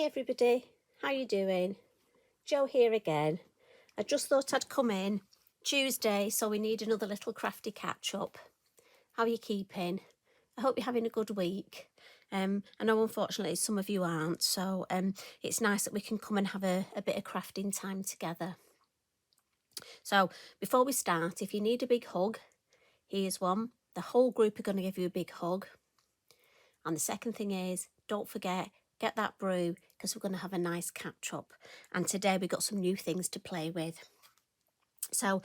Hi everybody, how you doing? Jo here again. I just thought I'd come in Tuesday, so we need another little crafty catch up. How are you keeping? I hope you're having a good week. I know unfortunately some of you aren't, so it's nice that we can come and have a bit of crafting time together. So before we start, if you need a big hug, here's one. The whole group are going to give you a big hug. And the second thing is, don't forget, get that brew, because we're going to have a nice catch up. And today we've got some new things to play with. So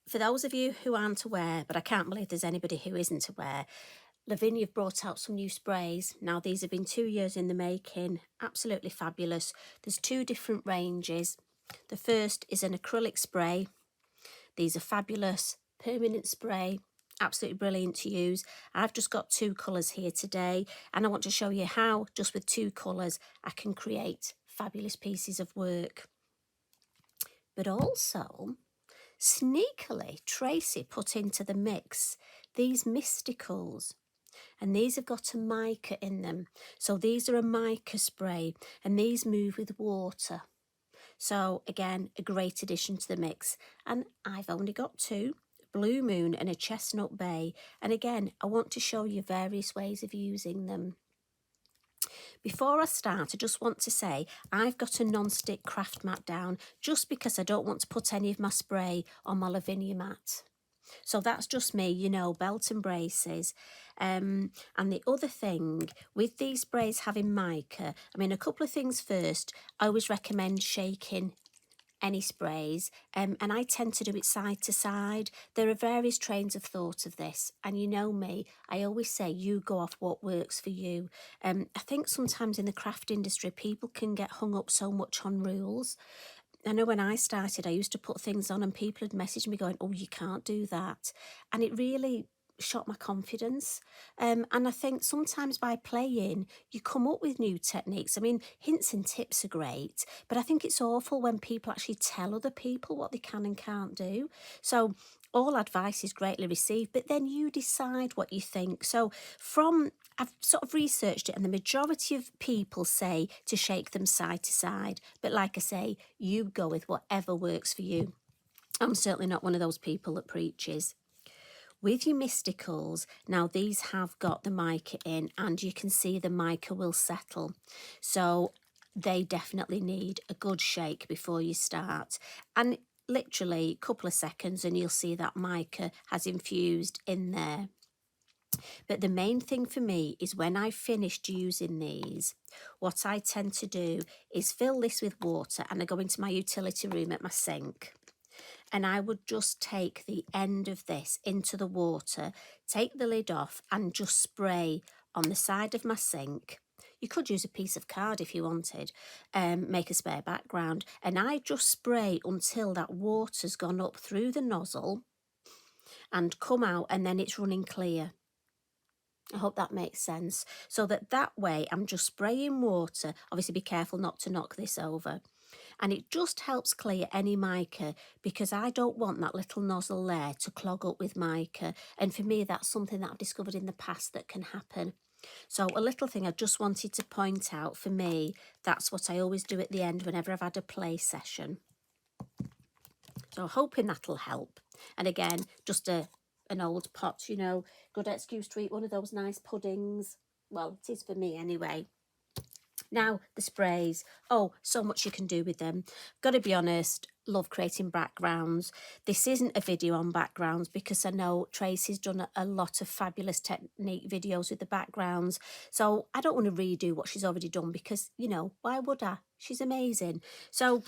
for those of you who aren't aware, but I can't believe there's anybody who isn't aware, Lavinia have brought out some new sprays. Now these have been 2 years in the making, absolutely fabulous. There's two different ranges. The first is an acrylic spray. These are fabulous, permanent spray. Absolutely brilliant to use. I've just got two colours here today, and I want to show you how just with two colours I can create fabulous pieces of work. But also, sneakily, Tracy put into the mix these mysticals, and these have got a mica in them. So these are a mica spray, and these move with water. So again, a great addition to the mix. And I've only got two. Blue Moon and a Chestnut Bay, and again I want to show you various ways of using them. Before I start, I just want to say I've got a non-stick craft mat down just because I don't want to put any of my spray on my Lavinia mat. So that's just me, you know, belt and braces. And the other thing with these sprays having mica, I mean, a couple of things first. I always recommend shaking any sprays, and I tend to do it side to side. There are various trains of thought of this, and you know me, I always say you go off what works for you. I think sometimes in the craft industry people can get hung up so much on rules. I know when I started I used to put things on and people had messaged me going, oh, you can't do that, and it really shot my confidence. And I think sometimes by playing you come up with new techniques. I mean, hints and tips are great, but I think it's awful when people actually tell other people what they can and can't do. So all advice is greatly received, but then you decide what you think. So I've sort of researched it, and the majority of people say to shake them side to side, but like I say, you go with whatever works for you. I'm certainly not one of those people that preaches. With your mysticals, now these have got the mica in, and you can see the mica will settle. So they definitely need a good shake before you start. And literally a couple of seconds and you'll see that mica has infused in there. But the main thing for me is when I've finished using these, what I tend to do is fill this with water, and I go into my utility room at my sink. And I would just take the end of this into the water, take the lid off, and just spray on the side of my sink. You could use a piece of card if you wanted, make a spare background. And I just spray until that water's gone up through the nozzle and come out, and then it's running clear. I hope that makes sense. So that way I'm just spraying water. Obviously be careful not to knock this over. And it just helps clear any mica, because I don't want that little nozzle there to clog up with mica. And for me, that's something that I've discovered in the past that can happen. So a little thing I just wanted to point out, for me, that's what I always do at the end whenever I've had a play session. So hoping that'll help. And again, just an old pot, you know, good excuse to eat one of those nice puddings. Well, it is for me anyway. Now, the sprays. Oh, so much you can do with them. Got to be honest, love creating backgrounds. This isn't a video on backgrounds because I know Tracy's done a lot of fabulous technique videos with the backgrounds. So I don't want to redo what she's already done because, you know, why would I? She's amazing. So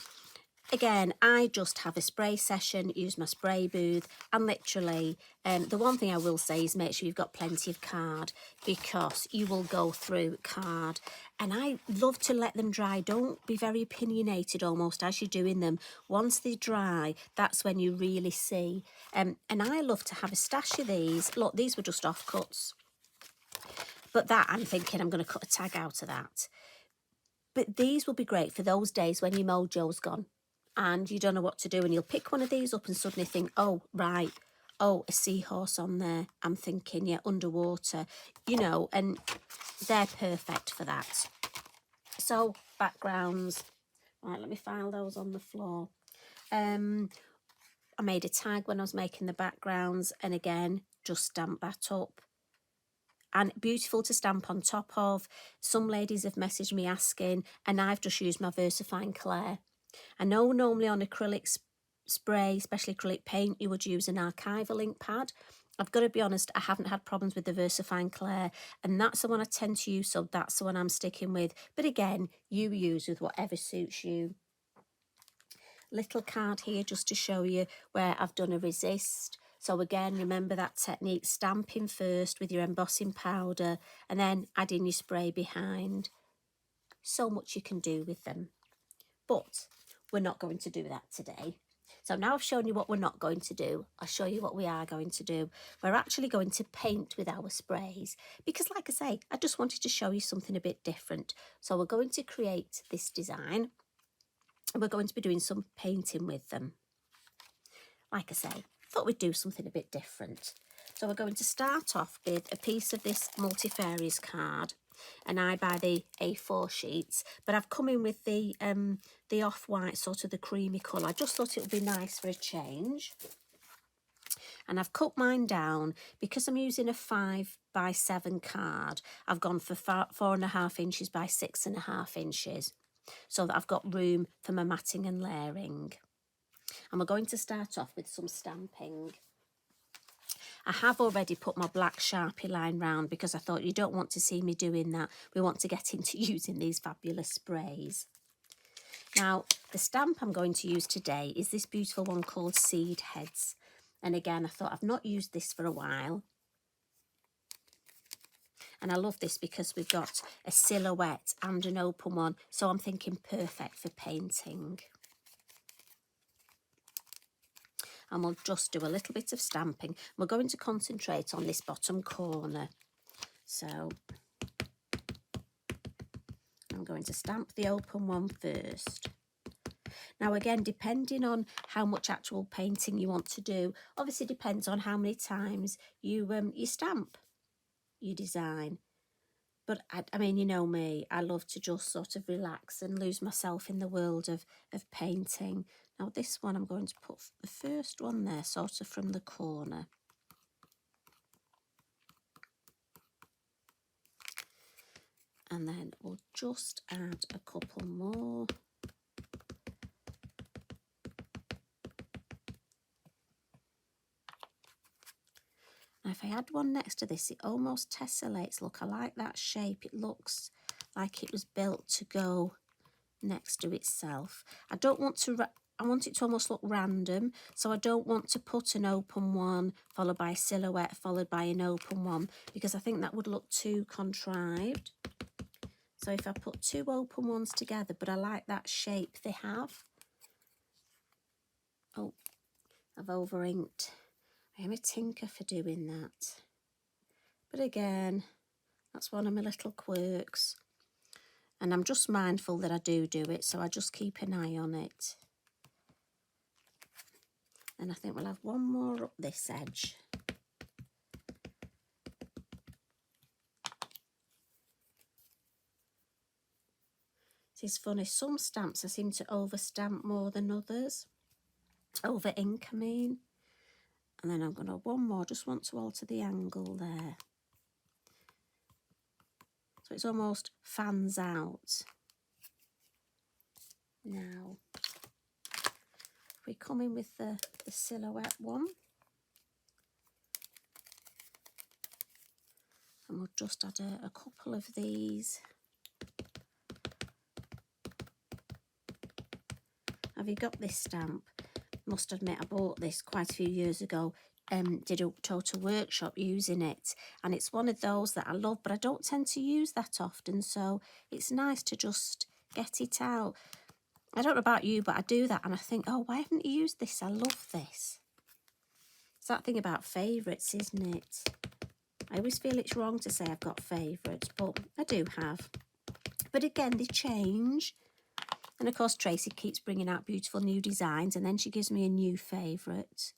again, I just have a spray session, use my spray booth, and literally, the one thing I will say is make sure you've got plenty of card, because you will go through card. And I love to let them dry. Don't be very opinionated almost as you're doing them. Once they dry, that's when you really see. And I love to have a stash of these. Look, these were just offcuts. But that, I'm thinking I'm going to cut a tag out of that. But these will be great for those days when your mojo's gone and you don't know what to do, and you'll pick one of these up and suddenly think, oh, right, oh, a seahorse on there. I'm thinking, yeah, underwater, you know, and they're perfect for that. So backgrounds, right, let me file those on the floor. I made a tag when I was making the backgrounds, and again, just stamp that up. And beautiful to stamp on top of. Some ladies have messaged me asking, and I've just used my VersaFine Clay. I know normally on acrylic spray, especially acrylic paint, you would use an archival ink pad. I've got to be honest, I haven't had problems with the VersaFine Clay, and that's the one I tend to use, so that's the one I'm sticking with. But again, you use with whatever suits you. Little card here just to show you where I've done a resist. So again, remember that technique, stamping first with your embossing powder and then adding your spray behind. So much you can do with them. But we're not going to do that today. So now I've shown you what we're not going to do, I'll show you what we are going to do. We're actually going to paint with our sprays because, like I say, I just wanted to show you something a bit different. So we're going to create this design and we're going to be doing some painting with them. Like I say, thought we'd do something a bit different. So we're going to start off with a piece of this multifarious card, and I buy the A4 sheets, but I've come in with the off-white, sort of the creamy colour. I just thought it would be nice for a change. And I've cut mine down because I'm using a 5x7 card. I've gone for 4.5 inches by 6.5 inches, so that I've got room for my matting and layering. And we're going to start off with some stamping. I have already put my black Sharpie line round because I thought you don't want to see me doing that. We want to get into using these fabulous sprays. Now, the stamp I'm going to use today is this beautiful one called Seed Heads. And again, I thought I've not used this for a while. And I love this because we've got a silhouette and an open one. So I'm thinking perfect for painting. And we'll just do a little bit of stamping. We're going to concentrate on this bottom corner. So I'm going to stamp the open one first. Now again, depending on how much actual painting you want to do, obviously depends on how many times you stamp your design. But I mean, you know me, I love to just sort of relax and lose myself in the world of painting. Now this one, I'm going to put the first one there, sort of from the corner. And then we'll just add a couple more. Now if I add one next to this, it almost tessellates. Look, I like that shape. It looks like it was built to go next to itself. I want it to almost look random, so I don't want to put an open one followed by a silhouette followed by an open one because I think that would look too contrived. So if I put two open ones together, but I like that shape they have. Oh, I've over inked. I am a tinker for doing that. But again, that's one of my little quirks. And I'm just mindful that I do it, so I just keep an eye on it. And I think we'll have one more up this edge. It is funny, some stamps I seem to over-stamp more than others. Over-ink, I mean. And then I'm going to one more, just want to alter the angle there. So it's almost fans out. Now, if we come in with the silhouette one. And we'll just add a couple of these. Have you got this stamp? Must admit I bought this quite a few years ago. Did a total workshop using it, and it's one of those that I love, but I don't tend to use that often, so it's nice to just get it out. I don't know about you, but I do that and I think, oh, why haven't you used this? I love this. It's that thing about favourites, isn't it? I always feel it's wrong to say I've got favourites, but I do have. But again, they change. And of course, Tracy keeps bringing out beautiful new designs, and then she gives me a new favourite.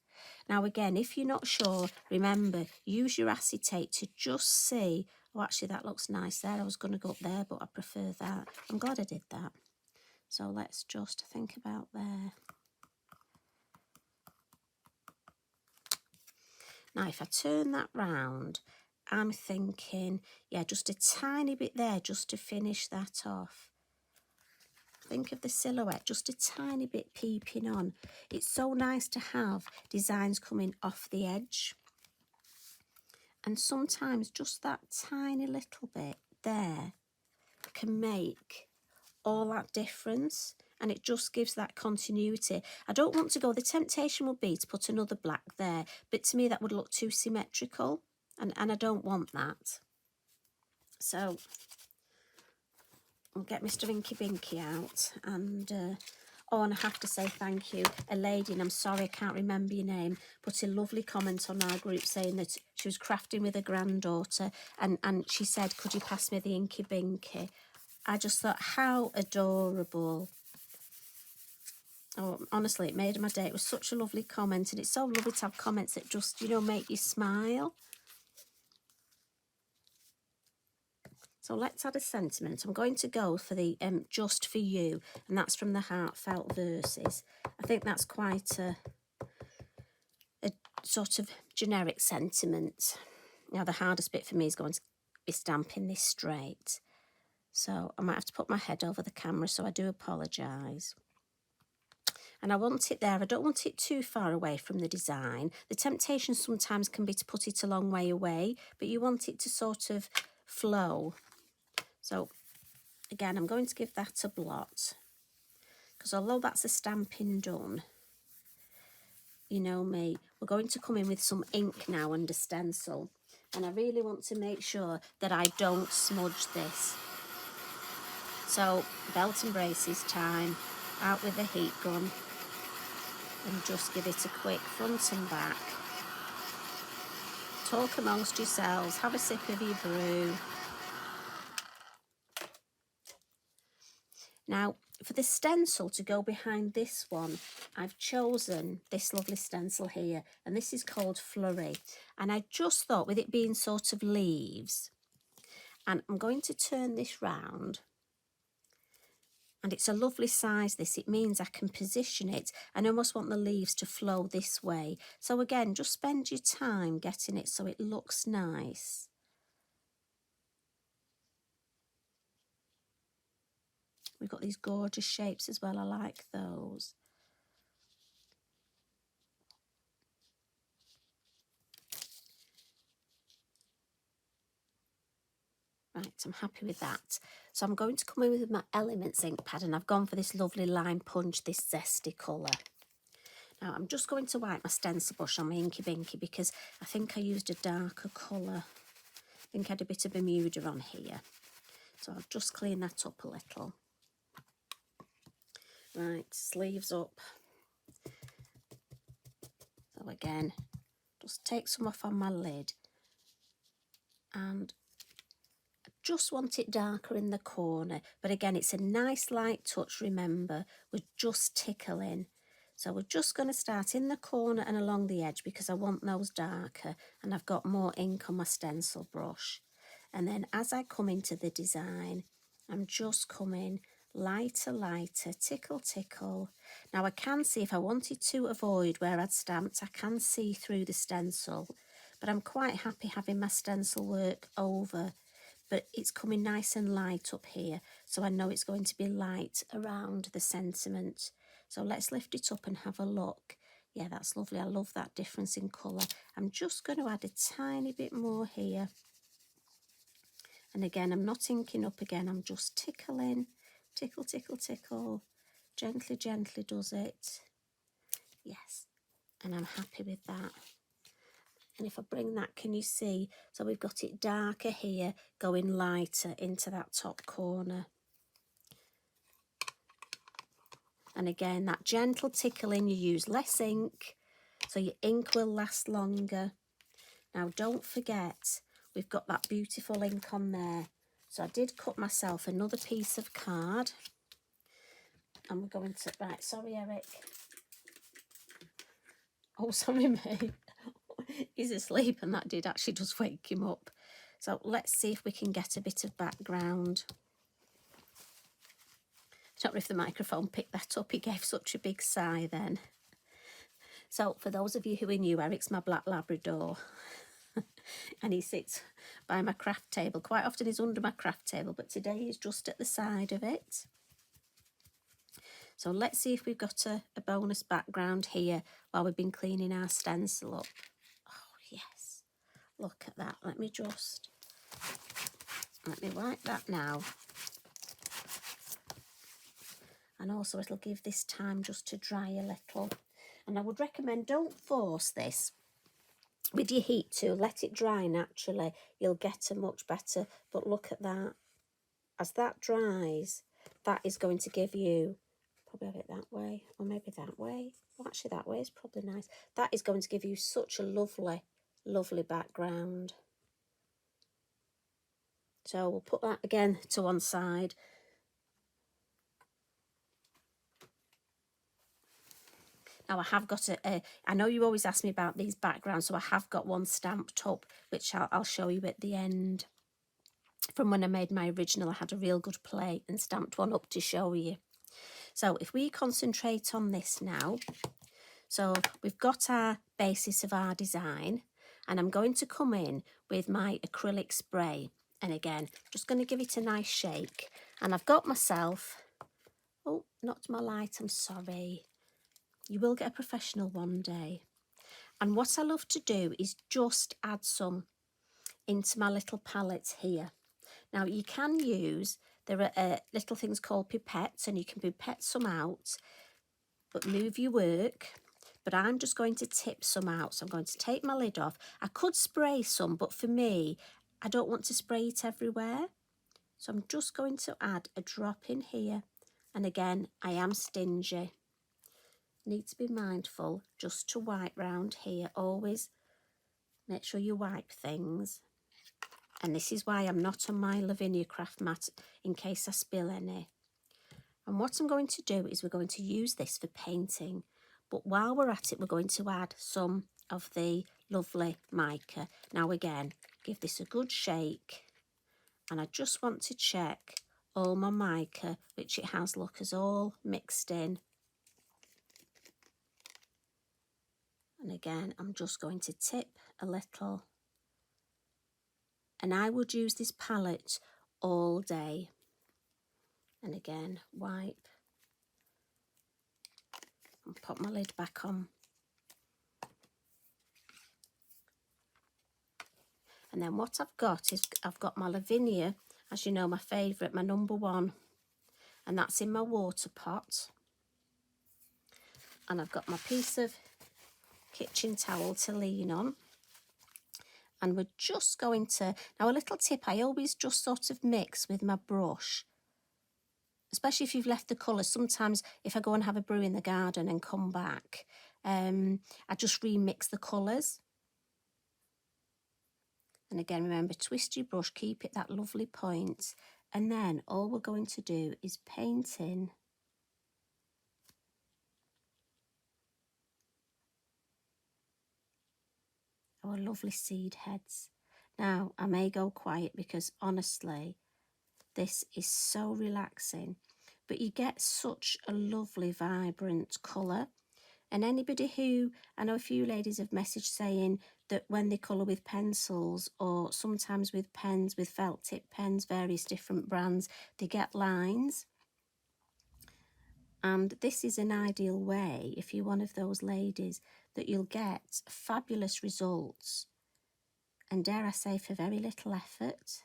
Now again, if you're not sure, remember, use your acetate to just see Oh, actually, that looks nice there. I was going to go up there, but I prefer that. I'm glad I did that. So let's just think about there. Now, if I turn that round, I'm thinking, yeah, just a tiny bit there just to finish that off. Think of the silhouette, just a tiny bit peeping on. It's so nice to have designs coming off the edge. And sometimes just that tiny little bit there can make all that difference, and it just gives that continuity. I don't want to go, the temptation would be to put another black there, but to me that would look too symmetrical, and I don't want that. So I'll get Mr. Inky Binky out, and oh, and I have to say thank you. A lady, and I'm sorry I can't remember your name, put a lovely comment on our group saying that she was crafting with her granddaughter, and she said, could you pass me the Inky Binky? I just thought, how adorable. Oh, honestly, it made my day. It was such a lovely comment, and it's so lovely to have comments that just, you know, make you smile. So let's add a sentiment. I'm going to go for the just for you, and that's from the Heartfelt Verses. I think that's quite a sort of generic sentiment. Now, the hardest bit for me is going to be stamping this straight. So I might have to put my head over the camera, so I do apologise. And I want it there. I don't want it too far away from the design. The temptation sometimes can be to put it a long way away, but you want it to sort of flow. So again, I'm going to give that a blot, because although that's a stamping done, you know me, we're going to come in with some ink now under stencil, and I really want to make sure that I don't smudge this. So belt and braces time, out with the heat gun, and just give it a quick front and back. Talk amongst yourselves, have a sip of your brew. Now, for the stencil to go behind this one, I've chosen this lovely stencil here, and this is called Flurry. And I just thought, with it being sort of leaves, and I'm going to turn this round, and it's a lovely size, this. It means I can position it, and I almost want the leaves to flow this way. So again, just spend your time getting it so it looks nice. We've got these gorgeous shapes as well. I like those. Right, I'm happy with that. So I'm going to come in with my Elements ink pad, and I've gone for this lovely Lime Punch, this zesty colour. Now I'm just going to wipe my stencil brush on my Inky Binky, because I think I used a darker colour. I think I had a bit of Bermuda on here. So I'll just clean that up a little. Right, sleeves up. So again, just take some off on my lid, and I just want it darker in the corner. But again, it's a nice light touch, remember, we're just tickling. So we're just going to start in the corner and along the edge, because I want those darker, and I've got more ink on my stencil brush. And then as I come into the design, I'm just coming lighter, lighter, tickle, tickle. Now I can see, if I wanted to avoid where I'd stamped, I can see through the stencil, but I'm quite happy having my stencil work over, but it's coming nice and light up here, so I know it's going to be light around the sentiment. So let's lift it up and have a look. Yeah, that's lovely. I love that difference in colour. I'm just going to add a tiny bit more here. And again, I'm not inking up again, I'm just tickling, tickle, tickle, tickle, gently, gently does it. Yes, and I'm happy with that. And if I bring that, can you see? So we've got it darker here, going lighter into that top corner. And again, that gentle tickling, you use less ink, so your ink will last longer. Now, don't forget, we've got that beautiful ink on there. So I did cut myself another piece of card. And we're going to, right, sorry, Eric. Oh, sorry, mate. He's asleep, and that did actually just wake him up. So let's see if we can get a bit of background. I don't know if the microphone picked that up. He gave such a big sigh then. So for those of you who are new, Eric's my black Labrador. And he sits by my craft table. Quite often he's under my craft table, but today he's just at the side of it. So let's see if we've got a bonus background here while we've been cleaning our stencil up. Oh, yes. Look at that. Let me wipe that now. And also it'll give this time just to dry a little. And I would recommend don't force this with your heat tool. Let it dry naturally. You'll get a much better. But look at that. As that dries, that is going to give you, probably have it that way, or maybe that way. Well, actually that way is probably nice. That is going to give you such a lovely, lovely background. So we'll put that again to one side. Now I have got I know you always ask me about these backgrounds, so I have got one stamped up, which I'll show you at the end. From when I made my original, I had a real good play and stamped one up to show you. So if we concentrate on this now, so we've got our basis of our design, and I'm going to come in with my acrylic spray. And again, just going to give it a nice shake. And I've got myself, oh, not my light, I'm sorry. You will get a professional one day. And what I love to do is just add some into my little palette here. Now you can use, there are little things called pipettes, and you can pipette some out, but move your work. But I'm just going to tip some out. So I'm going to take my lid off. I could spray some, but for me, I don't want to spray it everywhere. So I'm just going to add a drop in here. And again, I am stingy. Need to be mindful just to wipe round here. Always make sure you wipe things. And this is why I'm not on my Lavinia craft mat in case I spill any. And what I'm going to do is we're going to use this for painting. But while we're at it, we're going to add some of the lovely mica. Now again, give this a good shake. And I just want to check all my mica, which it has, look, is all mixed in. And again, I'm just going to tip a little. And I would use this palette all day. And again, wipe. And put my lid back on. And then what I've got is I've got my Lavinia, as you know, my favourite, my number one. And that's in my water pot. And I've got my piece of kitchen towel to lean on. And we're just going to, now a little tip, I always just sort of mix with my brush. Especially if you've left the colours. Sometimes if I go and have a brew in the garden and come back, I just remix the colours. And again, remember, twist your brush, keep it that lovely point. And then all we're going to do is paint in our lovely seed heads. Now, I may go quiet because honestly, this is so relaxing. But you get such a lovely, vibrant colour. And anybody who, I know a few ladies have messaged saying that when they colour with pencils or sometimes with pens, with felt tip pens, various different brands, they get lines. And this is an ideal way, if you're one of those ladies, that you'll get fabulous results. And dare I say, for very little effort.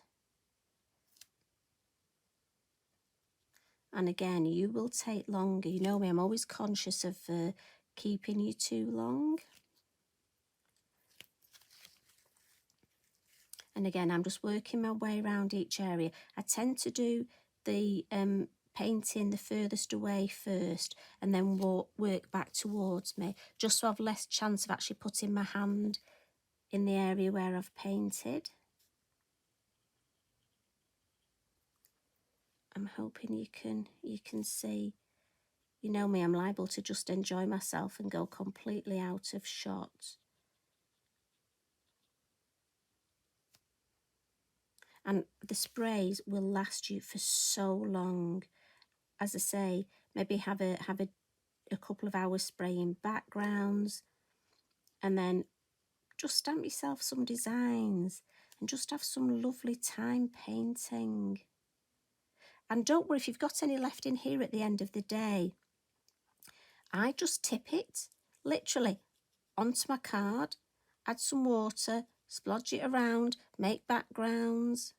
And again, you will take longer. You know me, I'm always conscious of keeping you too long. And again, I'm just working my way around each area. I tend to do the painting the furthest away first and then work back towards me, just so I've less chance of actually putting my hand in the area where I've painted. I'm hoping you can see. You know me, I'm liable to just enjoy myself and go completely out of shot. and the sprays will last you for so long. As I say, maybe have a couple of hours spraying backgrounds, and then just stamp yourself some designs and just have some lovely time painting. And don't worry if you've got any left in here at the end of the day. I just tip it literally onto my card, add some water, splodge it around, make backgrounds.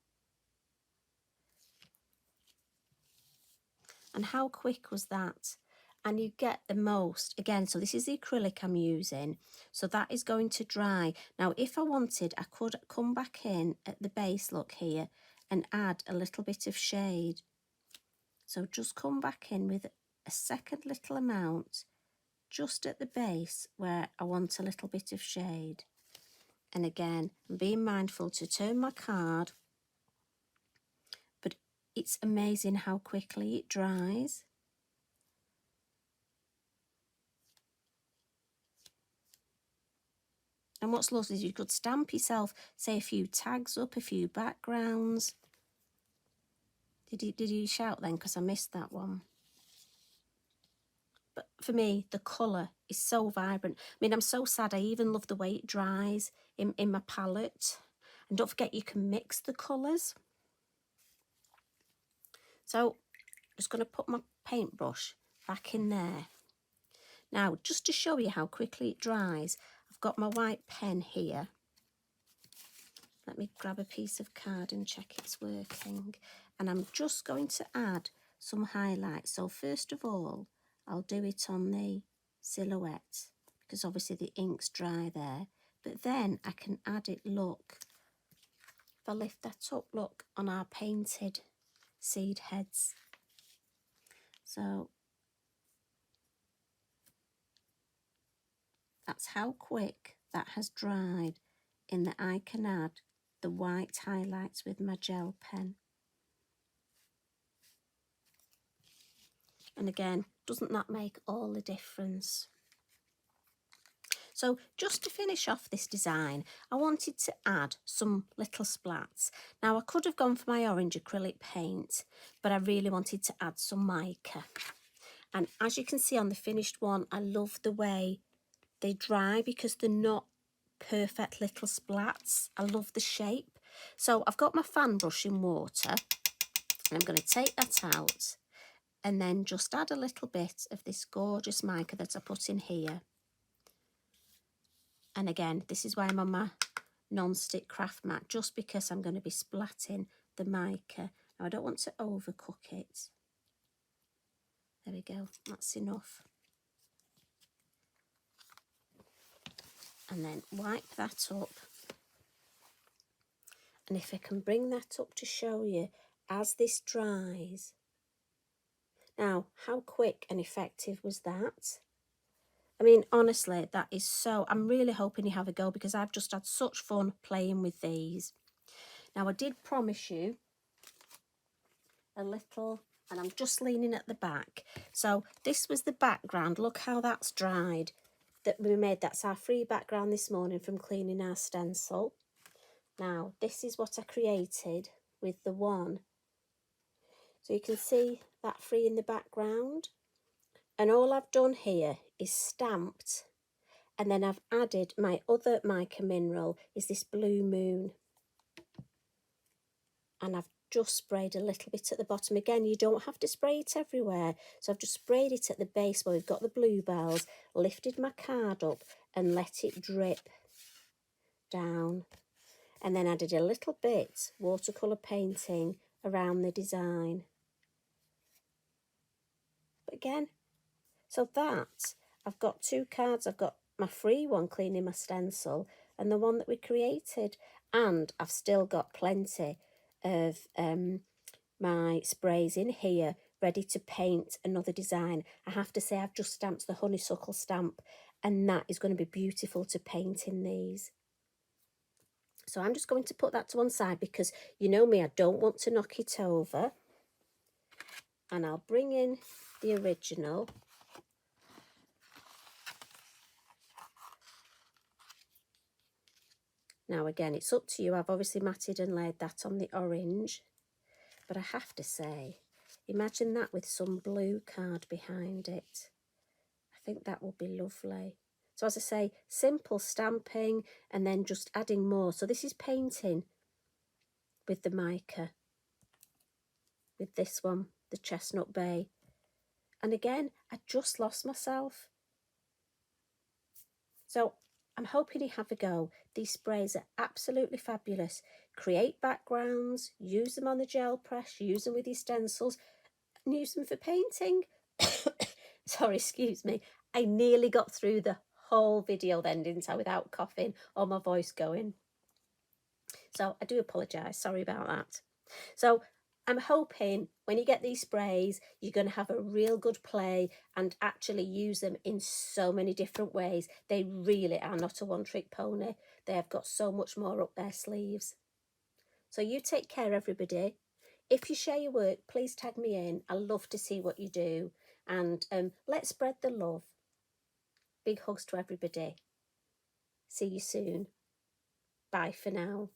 And how quick was that? And you get the most. Again, so this is the acrylic I'm using. So that is going to dry. Now, if I wanted, I could come back in at the base, look here, and add a little bit of shade. So just come back in with a second little amount, just at the base where I want a little bit of shade. And again, I'm being mindful to turn my card, but it's amazing how quickly it dries. And what's lovely is you could stamp yourself, say, a few tags up, a few backgrounds. Did you shout then? Because I missed that one. But for me, the colour is so vibrant. I mean, I'm so sad. I even love the way it dries in my palette. And don't forget, you can mix the colours. So I'm just going to put my paintbrush back in there. Now, just to show you how quickly it dries, I've got my white pen here. Let me grab a piece of card and check it's working. And I'm just going to add some highlights. So first of all, I'll do it on the silhouette because obviously the ink's dry there. But then I can add it, look. If I lift that up, look, on our painted seed heads. So that's how quick that has dried, in that I can add the white highlights with my gel pen. And again, doesn't that make all the difference? So just to finish off this design, I wanted to add some little splats. Now I could have gone for my orange acrylic paint, but I really wanted to add some mica. And as you can see on the finished one, I love the way they dry because they're not perfect little splats. I love the shape. So I've got my fan brush in water, and I'm going to take that out and then just add a little bit of this gorgeous mica that I put in here. And again, this is why I'm on my non-stick craft mat, just because I'm going to be splatting the mica. Now I don't want to overcook it. There we go, that's enough. And then wipe that up. And if I can bring that up to show you as this dries. Now, how quick and effective was that? I mean, honestly, that is so... I'm really hoping you have a go because I've just had such fun playing with these. Now, I did promise you a little, and I'm just leaning at the back. So this was the background. Look how that's dried. That we made. That's our free background this morning from cleaning our stencil. Now, this is what I created with the one. So you can see that free in the background. And all I've done here is stamped, and then I've added my other mica mineral, is this Blue Moon. And I've just sprayed a little bit at the bottom. Again, you don't have to spray it everywhere. So I've just sprayed it at the base where we've got the bluebells, lifted my card up and let it drip down. And then added a little bit watercolour painting around the design. But again, so that, I've got two cards. I've got my free one, cleaning my stencil, and the one that we created. And I've still got plenty of my sprays in here ready to paint another design. I have to say, I've just stamped the honeysuckle stamp, and that is going to be beautiful to paint in these. So I'm just going to put that to one side because you know me, I don't want to knock it over. And I'll bring in the original. Now again, it's up to you. I've obviously matted and laid that on the orange, but I have to say, imagine that with some blue card behind it. I think that would be lovely. So as I say, simple stamping and then just adding more. So this is painting with the mica, with this one, the Chestnut Bay. And again, I just lost myself. So I'm hoping you have a go. These sprays are absolutely fabulous. Create backgrounds, use them on the gel press, use them with your stencils, and use them for painting. Sorry, excuse me. I nearly got through the whole video then, didn't I, without coughing or my voice going. So I do apologise, sorry about that. So I'm hoping when you get these sprays, you're going to have a real good play and actually use them in so many different ways. They really are not a one-trick pony. They have got so much more up their sleeves. So you take care, everybody. If you share your work, please tag me in. I love to see what you do. And let's spread the love. Big hugs to everybody. See you soon. Bye for now.